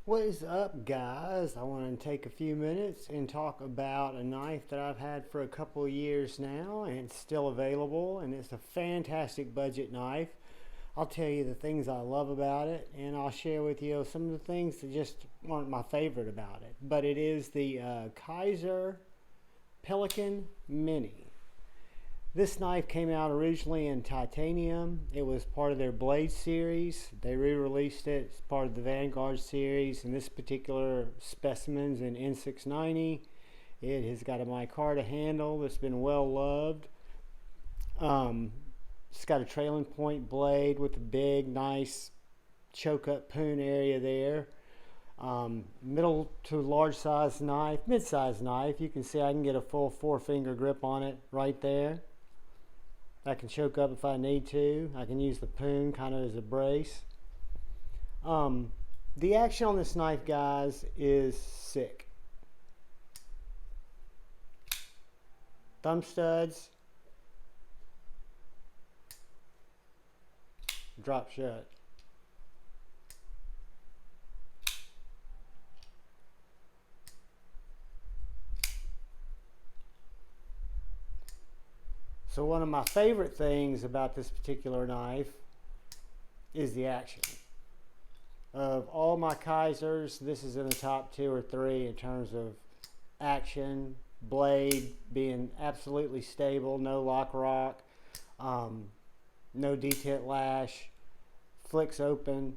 What is up, guys? I want to take a few minutes and talk about a knife that I've had for a couple of years now, and it's still available, and it's a fantastic budget knife. I'll tell you the things I love about it, and I'll share with you some of the things that just aren't my favorite about it. But it is the Kizer Pelican Mini. This knife came out originally in titanium. It was part of their Blade series. They re-released it as part of the Vanguard series, and this particular specimen's an N690. It has got a Micarta handle that's been well loved. It's got a trailing point blade with a big, nice choke-up poon area there. Middle to large size knife, mid-size knife. You can see I can get a full 4-finger grip on it right there. I can choke up if I need to. I can use the poon kind of as a brace. The action on this knife, guys, is sick. Thumb studs, drop shut. So one of my favorite things about this particular knife is the action. Of all my Kizers, this is in the top 2 or 3 in terms of action, blade being absolutely stable, no lock rock, no detent lash, flicks open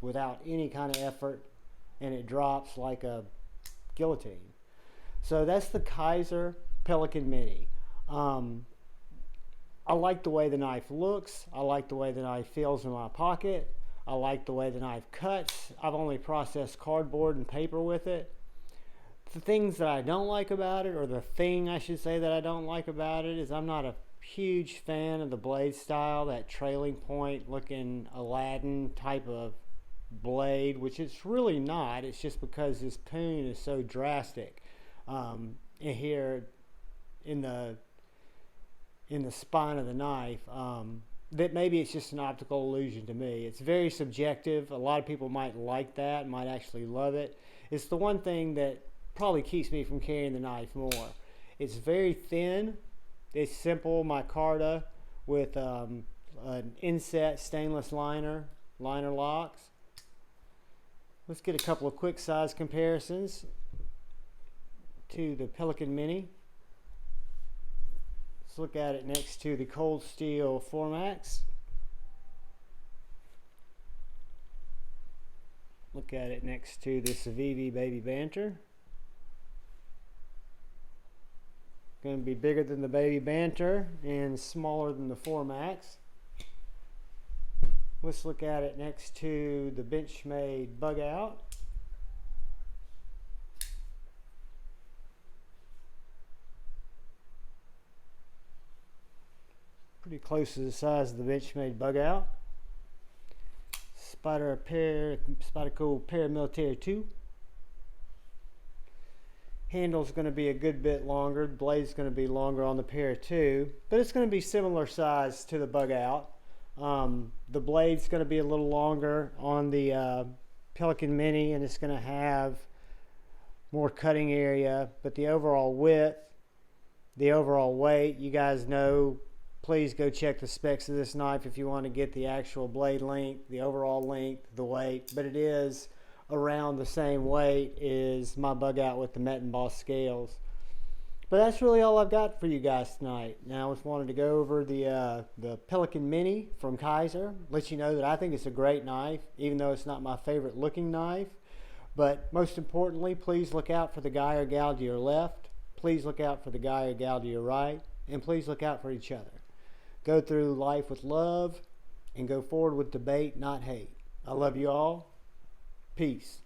without any kind of effort, and it drops like a guillotine. So that's the Kizer Pelican Mini. I like the way the knife looks. I like the way the knife feels in my pocket. I like the way the knife cuts. I've only processed cardboard and paper with it. The things that I don't like about it, or the thing I should say that I don't like about it, is I'm not a huge fan of the blade style, that trailing point looking Aladdin type of blade, which it's really not. It's just because this poon is so drastic here in the spine of the knife, that maybe it's just an optical illusion to me. It's very subjective. A lot of people might like that, might actually love it. It's the one thing that probably keeps me from carrying the knife more. It's very thin. It's simple micarta with an inset stainless liner locks. Let's get a couple of quick size comparisons to the Pelican Mini. Let's look at it next to the Cold Steel Formax. Look at it next to the Civivi Baby Banter. Going to be bigger than the Baby Banter and smaller than the Formax. Let's look at it next to the Benchmade Bug Out. Pretty close to the size of the Benchmade Bug Out. Spyderco Paramilitary 2. Handle's going to be a good bit longer. The blade's going to be longer on the Para 2, but it's going to be similar size to the Bug Out. The blade's going to be a little longer on the Pelican Mini, and it's going to have more cutting area, but the overall width, the overall weight, you guys know. Please go check the specs of this knife if you want to get the actual blade length, the overall length, the weight, but it is around the same weight as my Bug Out with the Met and Boss scales. But that's really all I've got for you guys tonight. Now I just wanted to go over the Pelican Mini from Kizer, let you know that I think it's a great knife, even though it's not my favorite looking knife. But most importantly, please look out for the guy or gal to your left. Please look out for the guy or gal to your right. And please look out for each other. Go through life with love and go forward with debate, not hate. I love you all. Peace.